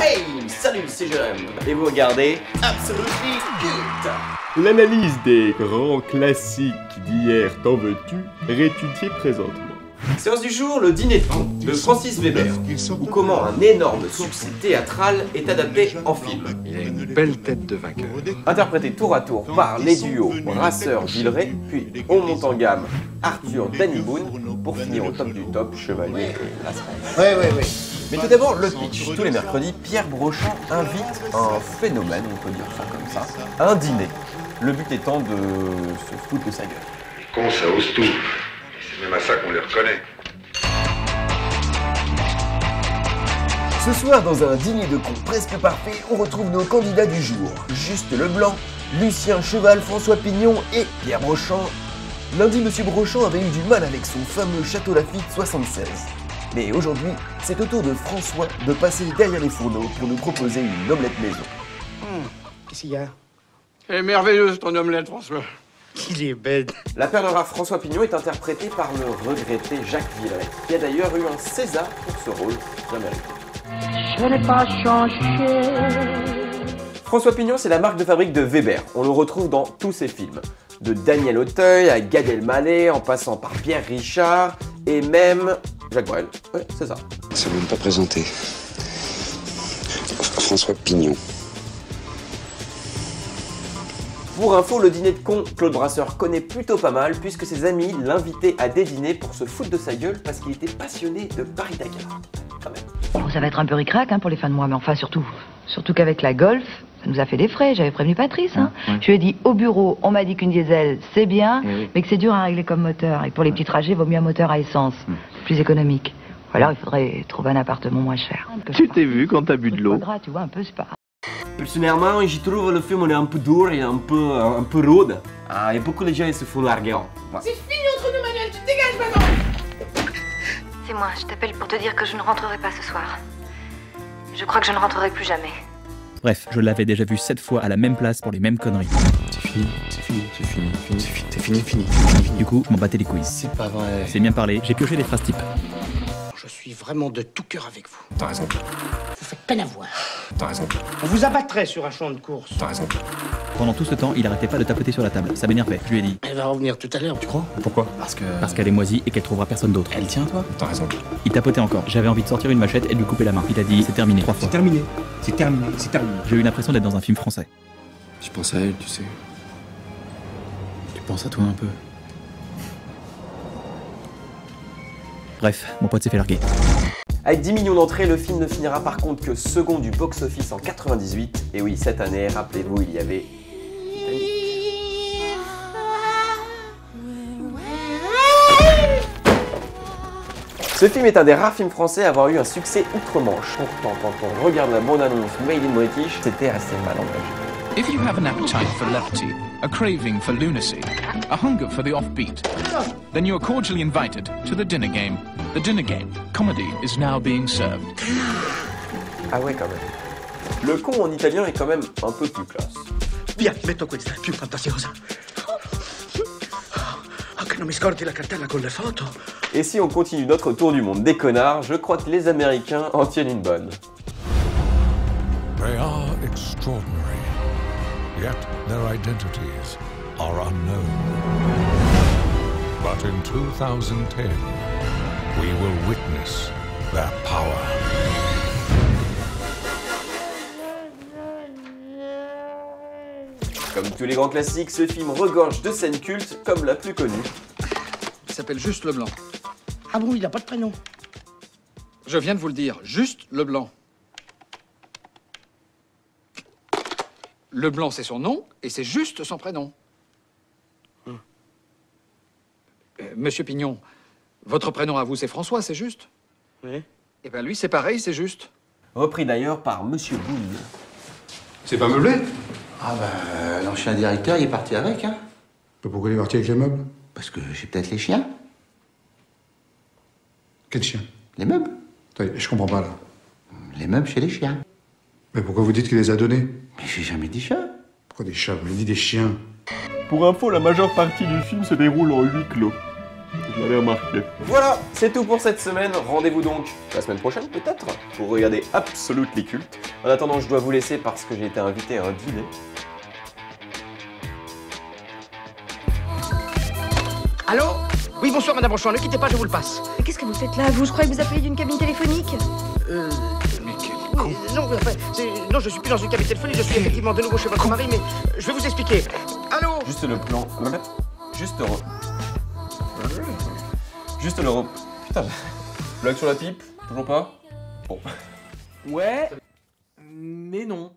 Hey, salut, c'est Jérôme. Et vous regardez Absolutely Cult. L'analyse des grands classiques d'hier, t'en veux-tu, réétudiée présentement. Séance du jour, le dîner de con de Francis Weber, ou comment un énorme succès théâtral est adapté en film. Il a une belle tête de vainqueur. Interprété tour à tour par les duos Brasseur-Villeray, puis on monte en gamme Arthur Danny Boone, pour finir au top du top, Chevalier et Lascelles. Oui. Mais tout d'abord, le pitch. Tous les mercredis, Pierre Brochand invite un phénomène, on peut dire ça comme ça, à un dîner. Le but étant de se foutre de sa gueule. Les cons, ça ose tout. C'est même à ça qu'on les reconnaît. Ce soir, dans un dîner de cons presque parfait, on retrouve nos candidats du jour. Juste Leblanc, Lucien Cheval, François Pignon et Pierre Brochand. Lundi, Monsieur Brochand avait eu du mal avec son fameux Château Lafite 76. Mais aujourd'hui, c'est au tour de François de passer derrière les fourneaux pour nous proposer une omelette maison. Qu'est-ce qu'il y a? Elle est merveilleuse ton omelette, François. Il est bête. La perle rare François Pignon est interprété par le regretté Jacques Villeray, qui a d'ailleurs eu un César pour ce rôle bien mérité. Je n'ai pas changé. François Pignon, c'est la marque de fabrique de Weber. On le retrouve dans tous ses films. De Daniel Auteuil à Gad Elmaleh, en passant par Pierre Richard et même Jacques Brel. Ouais, c'est ça. Ça ne même pas présenté. François Pignon. Pour info, le dîner de con, Claude Brasseur connaît plutôt pas mal puisque ses amis l'invitaient à des dîners pour se foutre de sa gueule parce qu'il était passionné de Paris-Dakar. Quand même. Bon, ça va être un peu ric-rac pour les fins de mois, mais enfin surtout qu'avec la Golf, ça nous a fait des frais. J'avais prévenu Patrice. Ouais. Je lui ai dit au bureau, on m'a dit qu'une diesel c'est bien, mais que c'est dur à régler comme moteur. Et pour les petits trajets, il vaut mieux un moteur à essence, plus économique. Ou alors il faudrait trouver un appartement moins cher. Tu t'es vu quand t'as bu de l'eau? Tu vois, un peu, c'est pas. Personnellement, j'y trouve le film est un peu dur et un peu rude. Et beaucoup de gens se font larguer. Ouais. C'est fini entre nous, Manuel, tu te dégages maintenant. C'est moi, je t'appelle pour te dire que je ne rentrerai pas ce soir. Je crois que je ne rentrerai plus jamais. Bref, je l'avais déjà vu 7 fois à la même place pour les mêmes conneries. C'est fini. Du coup, je m'en battais les couilles. C'est pas vrai. C'est bien parlé, j'ai pioché des phrases types. Je suis vraiment de tout cœur avec vous. T'as raison. Vous faites peine à voir. T'as raison. On vous abattrait sur un champ de course. T'as raison. Pendant tout ce temps, il arrêtait pas de tapoter sur la table. Ça m'énervait. Je lui ai dit. Elle va revenir tout à l'heure. Tu crois? Pourquoi? Parce qu'elle est moisie et qu'elle trouvera personne d'autre. Elle tient, toi? T'as raison. Il tapotait encore. J'avais envie de sortir une machette et de lui couper la main. Il a dit c'est terminé 3 fois. C'est terminé. J'ai eu l'impression d'être dans un film français. Je pense à elle, tu sais. Tu penses à toi un peu. Bref, mon pote s'est fait larguer. Avec 10 millions d'entrées, le film ne finira par contre que second du box-office en 98. Et oui, cette année, rappelez-vous, il y avait... Ce film est un des rares films français à avoir eu un succès outre-Manche. Pourtant, quand on regarde la bande-annonce Made in British, c'était assez mal engagé. If you have an appetite for levity, a craving for lunacy, a hunger for the offbeat, then you are cordially invited to the dinner game. The dinner game. Comedy is now being served. Ah ouais, quand même. Le con en italien est quand même un peu plus classe. Via, metto questa, è più fantasiosa. Oh, che non mi scordi la cartella con le foto. Et si on continue notre tour du monde des connards, je crois que les Américains en tiennent une bonne. They are extraordinary, yet their identities are unknown. But in 2010, we will witness their power. Comme tous les grands classiques, ce film regorge de scènes cultes, comme la plus connue. Il s'appelle Juste Leblanc. Ah bon, il n'a pas de prénom? Je viens de vous le dire, Juste Leblanc. Leblanc, c'est son nom, et c'est juste son prénom. Monsieur Pignon, votre prénom à vous, c'est François, c'est juste? Oui. Eh bien, lui, c'est pareil, c'est juste. Repris d'ailleurs par Monsieur Boone. C'est pas meublé? Ah bah, l'ancien directeur, il est parti avec, hein. Pourquoi il est parti avec les meubles? Parce que j'ai peut-être les chiens. Quel chien? Les meubles. Attendez, je comprends pas, là. Les meubles chez les chiens. Mais pourquoi vous dites qu'il les a donnés? Mais j'ai jamais dit chat. Pourquoi des chats? Vous avez dit des chiens. Pour info, la majeure partie du film se déroule en huis clos. Je l'avais remarqué. Voilà, c'est tout pour cette semaine. Rendez-vous donc la semaine prochaine, peut-être, pour regarder Absolutely Cult, En attendant, je dois vous laisser parce que j'ai été invité à un dîner. Allô? Oui, bonsoir, madame Rochon, ne quittez pas, je vous le passe. Mais qu'est-ce que vous faites là, vous? Je croyais que vous appeliez d'une cabine téléphonique. Mais quel con. Non, enfin, non, je suis plus dans une cabine téléphonique, je suis effectivement de nouveau chez votre mari, mais je vais vous expliquer. Allô? Juste le plan... Juste le... Putain, blague sur la pipe? Toujours pas? Bon. Ouais, mais non.